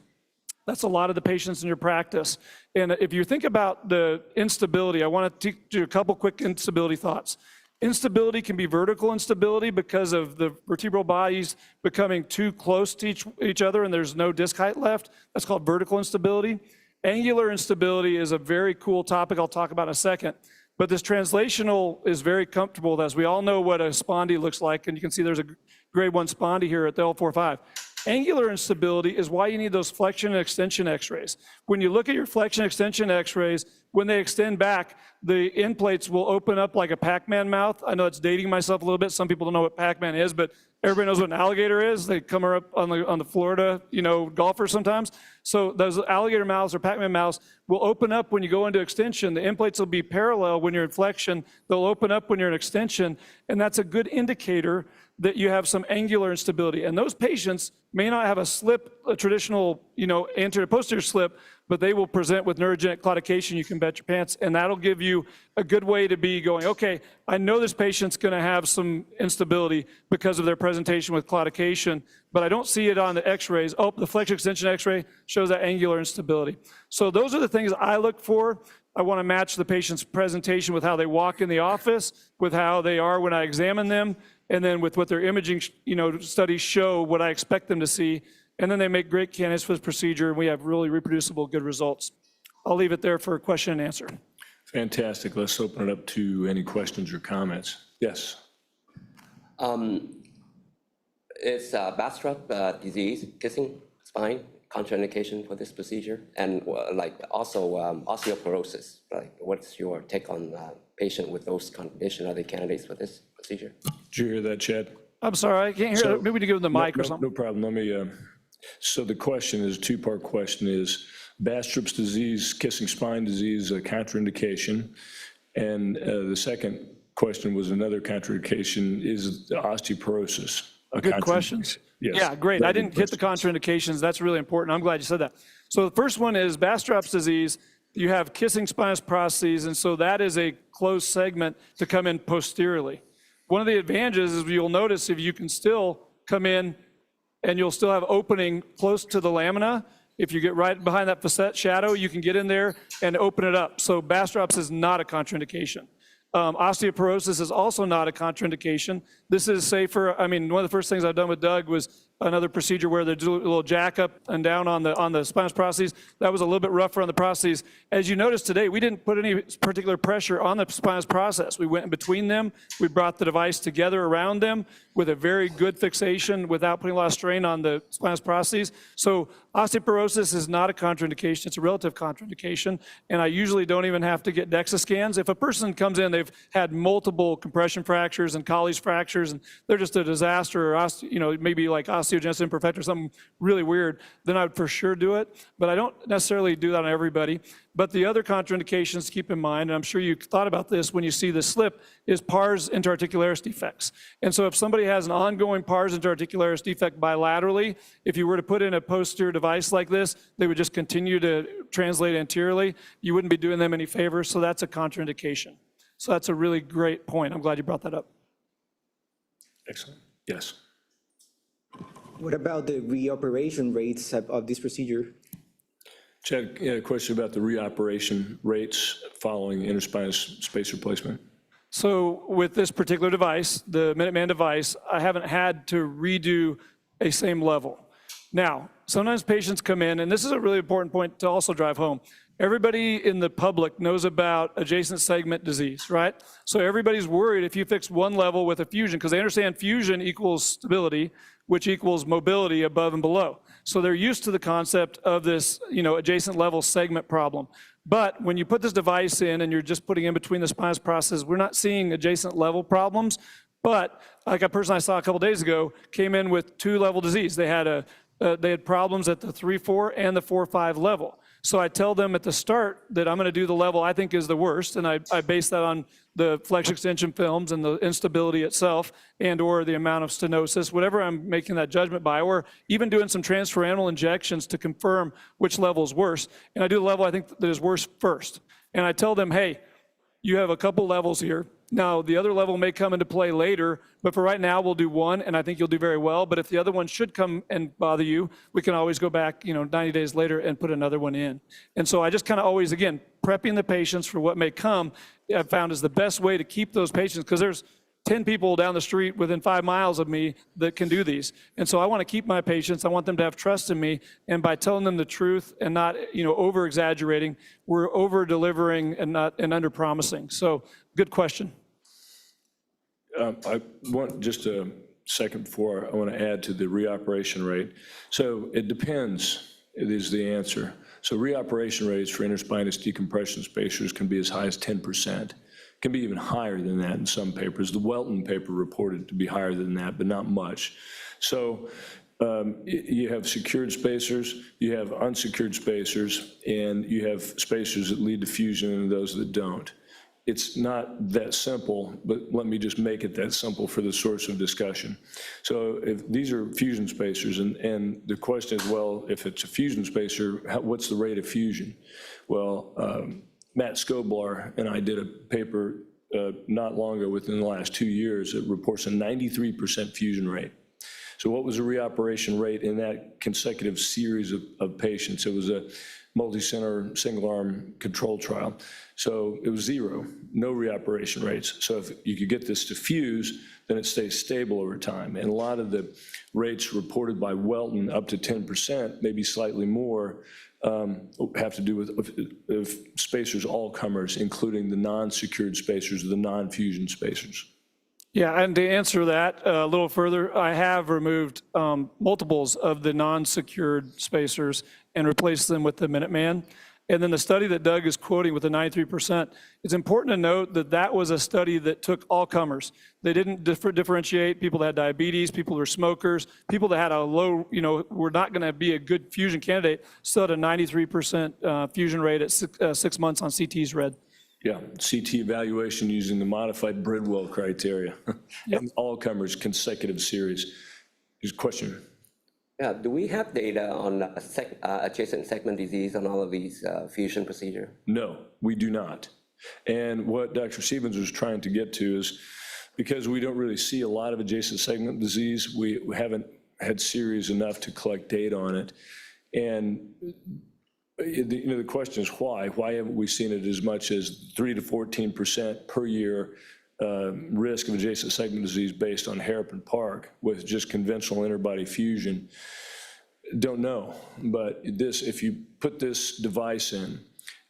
That's a lot of the patients in your practice. And if you think about the instability, I want to teach you a couple quick instability thoughts. Instability can be vertical instability because of the vertebral bodies becoming too close to each other and there's no disc height left. That's called vertical instability. Angular instability is a very cool topic I'll talk about in a second. But this translational is very comfortable, as we all know what a spondy looks like, and you can see there's a grade 1 spondy here at the L45. Angular instability is why you need those flexion and extension x-rays. When you look at your flexion extension x-rays, when they extend back, the end plates will open up like a Pac-Man mouth. I know it's dating myself a little bit. Some people don't know what Pac-Man is, but everybody knows what an alligator is. They come up on the Florida, golfers sometimes. So those alligator mouths or Pac-Man mouths will open up when you go into extension. The end plates will be parallel when you're in flexion. They'll open up when you're in extension, and that's a good indicator that you have some angular instability. And those patients may not have a slip, a traditional, anterior posterior slip, but they will present with neurogenic claudication. You can bet your pants, and that'll give you a good way to be going, okay, I know this patient's gonna have some instability because of their presentation with claudication, but I don't see it on the x-rays. Oh, the flexion extension x-ray shows that angular instability. So those are the things I look for. I wanna match the patient's presentation with how they walk in the office, with how they are when I examine them, and then with what their imaging studies show, what I expect them to see. And then they make great candidates for this procedure, and we have really reproducible, good results. I'll leave it there for question and answer. Fantastic. Let's open it up to any questions or comments. Yes. Is bastrop disease, kissing spine, contraindication for this procedure? And also osteoporosis, what's your take on patient with those conditions? Are they candidates for this procedure? Did you hear that, Chad? I'm sorry, I can't hear. Maybe we need to give them the mic or something. No problem. Let me, so the question is, two-part question is, Bastrop's disease, kissing spine disease, a contraindication. And the second question was another contraindication, is the osteoporosis a Good questions. Yes. Yeah, great. I didn't hit the contraindications. That's really important. I'm glad you said that. So the first one is Bastrop's disease. You have kissing spinous processes, and so that is a closed segment to come in posteriorly. One of the advantages is you'll notice if you can still come in and you'll still have opening close to the lamina. If you get right behind that facet shadow, you can get in there and open it up. So Bastrop's is not a contraindication. Osteoporosis is also not a contraindication. This is safer. I mean, one of the first things I've done with Doug was another procedure where they do a little jack up and down on the spinous processes. That was a little bit rougher on the processes. As you notice today, we didn't put any particular pressure on the spinous process. We went in between them. We brought the device together around them with a very good fixation without putting a lot of strain on the spinous processes. So osteoporosis is not a contraindication. It's a relative contraindication. And I usually don't even have to get DEXA scans. If a person comes in, they've had multiple compression fractures and Colles fractures, and they're just a disaster, or maybe like osteogenesis imperfecta or something really weird, then I would for sure do it. But I don't necessarily do that on everybody. But the other contraindications to keep in mind, and I'm sure you thought about this when you see the slip, is pars interarticularis defects. And so if somebody has an ongoing pars interarticularis defect bilaterally, if you were to put in a posterior device like this, they would just continue to translate anteriorly. You wouldn't be doing them any favors, so that's a contraindication. So that's a really great point. I'm glad you brought that up. Excellent. Yes. What about the reoperation rates of this procedure? Chad, you had a question about the reoperation rates following interspinous space replacement. So with this particular device, the Minuteman device, I haven't had to redo a same level. Now, sometimes patients come in, and this is a really important point to also drive home. Everybody in the public knows about adjacent segment disease, right? So everybody's worried if you fix one level with a fusion, because they understand fusion equals stability, which equals mobility above and below. So they're used to the concept of this, adjacent level segment problem. But when you put this device in and you're just putting in between the spinous processes, we're not seeing adjacent level problems. But like a person I saw a couple days ago came in with 2-level disease. They had problems at the 3-4 and the 4-5 level. So I tell them at the start that I'm going to do the level I think is the worst, and I base that on the flexion extension films and the instability itself and or the amount of stenosis, whatever I'm making that judgment by, or even doing some transforaminal injections to confirm which level is worse. And I do the level I think that is worse first. And I tell them, hey, you have a couple levels here. Now, the other level may come into play later, but for right now, we'll do one, and I think you'll do very well. But if the other one should come and bother you, we can always go back, 90 days later and put another one in. And so I just kind of always, again, prepping the patients for what may come, I've found is the best way to keep those patients, because there's 10 people down the street within 5 miles of me that can do these. And so I want to keep my patients. I want them to have trust in me. And by telling them the truth and not, over exaggerating, we're over delivering and under promising. So good question. I want just a second before I want to add to the reoperation rate. So it depends, it is the answer. So reoperation rates for interspinous decompression spacers can be as high as 10%. Can be even higher than that in some papers. The Welton paper reported to be higher than that, but not much. So you have secured spacers, you have unsecured spacers, and you have spacers that lead to fusion and those that don't. it's not that simple, but let me just make it that simple for the source of discussion. So if these are fusion spacers, and the question is, well, if it's a fusion spacer, what's the rate of fusion? Well, Matt Skoblar and I did a paper not long ago, within the last 2 years, it reports a 93% fusion rate. So what was the reoperation rate in that consecutive series of patients? It was a multi-center, single-arm control trial. So it was 0, no reoperation rates. So if you could get this to fuse, then it stays stable over time. And a lot of the rates reported by Welton, up to 10%, maybe slightly more, have to do with spacers, all comers, including the non-secured spacers, the non-fusion spacers. Yeah, and to answer that a little further, I have removed multiples of the non-secured spacers and replaced them with the Minuteman. And then the study that Doug is quoting with the 93%, it's important to note that that was a study that took all comers. They didn't differentiate people that had diabetes, people who were smokers, people that had a low, were not going to be a good fusion candidate, still had a 93% fusion rate at 6 months on CT's read. Yeah, CT evaluation using the modified Bridwell criteria. Yep. And all comers, consecutive series. His question. Yeah, do we have data on adjacent segment disease on all of these fusion procedure? No, we do not. And what Dr. Stevens was trying to get to is, because we don't really see a lot of adjacent segment disease, we haven't had series enough to collect data on it. And the question is why? Why haven't we seen it as much as 3 to 14% per year risk of adjacent segment disease based on Harapan Park with just conventional interbody fusion? Don't know, but if you put this device in,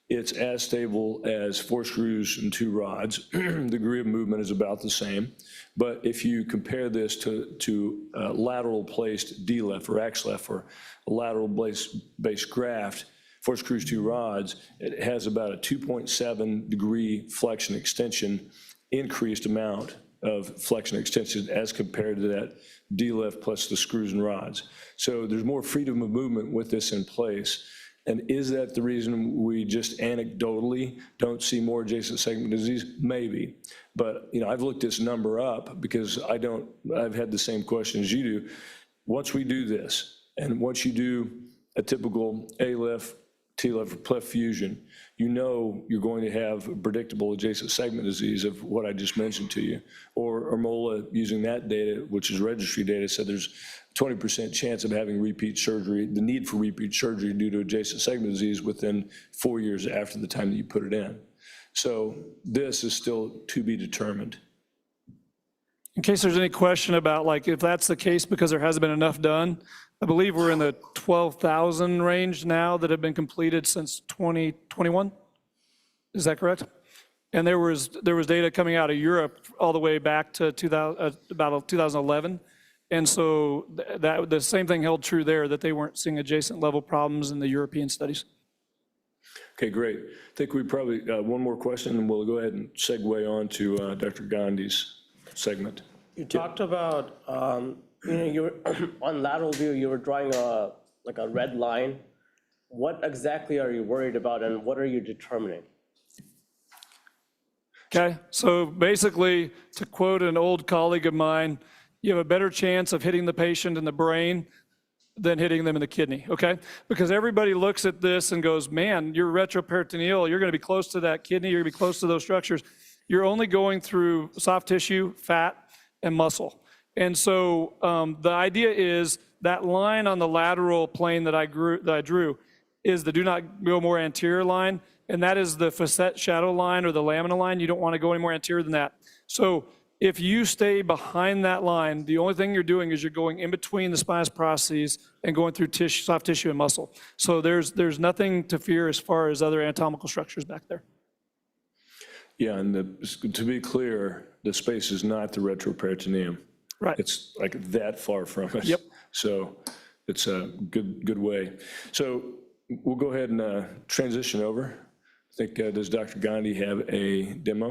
it's as stable as 4 screws and 2 rods. The degree of movement is about the same. But if you compare this to lateral placed DLEF or XLEF or a lateral based graft, 4 screws, 2 rods, it has about a 2.7 degree flexion extension, increased amount of flexion extension as compared to that DLEF plus the screws and rods. So there's more freedom of movement with this in place. And is that the reason we just anecdotally don't see more adjacent segment disease? Maybe. But I've looked this number up because I've had the same question as you do. Once we do this, and once you do a typical ALEF, TLEF, or PLEF fusion, you're going to have a predictable adjacent segment disease of what I just mentioned to you. Or Mola, using that data, which is registry data, said there's 20% chance of having repeat surgery, the need for repeat surgery due to adjacent segment disease within 4 years after the time that you put it in. So this is still to be determined. In case there's any question about if that's the case because there hasn't been enough done, I believe we're in the 12,000 range now that have been completed since 2021. Is that correct? And there was data coming out of Europe all the way back to about 2011. And so the same thing held true there, that they weren't seeing adjacent level problems in the European studies. Okay, great. I think we probably got one more question, and we'll go ahead and segue on to Dr. Gandhi's segment. You talked about, you were on lateral view, you were drawing a red line. What exactly are you worried about, and what are you determining? Okay, so basically, to quote an old colleague of mine, you have a better chance of hitting the patient in the brain than hitting them in the kidney, okay? Because everybody looks at this and goes, man, you're retroperitoneal, you're gonna be close to that kidney, you're gonna be close to those structures. You're only going through soft tissue, fat, and muscle. And so the idea is that line on the lateral plane that I drew is the do not go more anterior line, and that is the facet shadow line or the lamina line. You don't want to go any more anterior than that. So if you stay behind that line, the only thing you're doing is you're going in between the spinous processes and going through soft tissue and muscle. So there's nothing to fear as far as other anatomical structures back there. Yeah, and to be clear, the space is not the retroperitoneum. Right. It's that far from it. Yep. So it's a good way. So we'll go ahead and transition over. I think, does Dr. Gandhi have a demo?